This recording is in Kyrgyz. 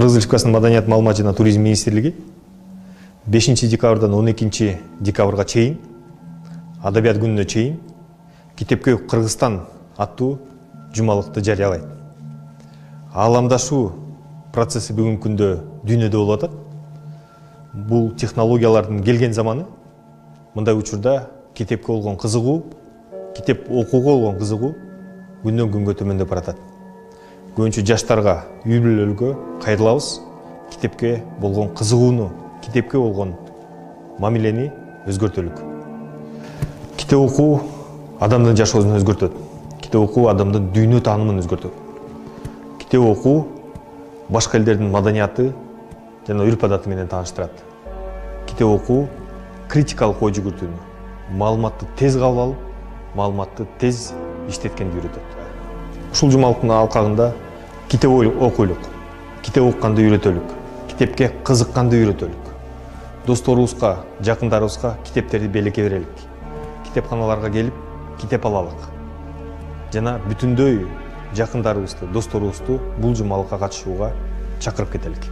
Кыргыз Республикасынын Маданият, маалымат жана туризм министрлиги 5 декабрдан 12 декабрга чейин, Адабият күнүнө чейин Китепке Кыргызстан аттуу жумалыкты жарыялайт. Ааламдашуу процесси бүгүнкү күндө дүйнөдө болуп атат. Бул технологиялардын келген заманы. Мындай учурда китепке болгон кызыгуу, китеп окууга болгон кызыгуу күндөн күнгө төмөндөп баратат. Көбүнчө жаштарга, үй бүлөлөргө кайрылабыз. Китепке болгон кызыгууну, китепке болгон мамилени өзгөртөлүк. Китеп окуу адамдын жашоосун өзгөртөт. Китеп окуу адамдын дүйнө таанымын өзгөртөт. Китеп окуу башка элдердин маданияты жана үрп адаты менен тааныштырат. Китеп окуу критикалык ой жүгүртүүнү, маалыматты тез кабыл алып, маалыматты тез иштеткенди үйрөтөт. Ушул жумалыктын алкагында китеп окуйлук, китеп окуганды үйрөтөлүк, китепке кызыкканды үйрөтөлүк. Досторубузга, жакындарыбызга китептерди белекке берелик. Китепканаларга келип, китеп алалык. Жана бүтүндөй жакындарыбызды, досторубузду бул жумалыкка катышууга чакырып кетелик.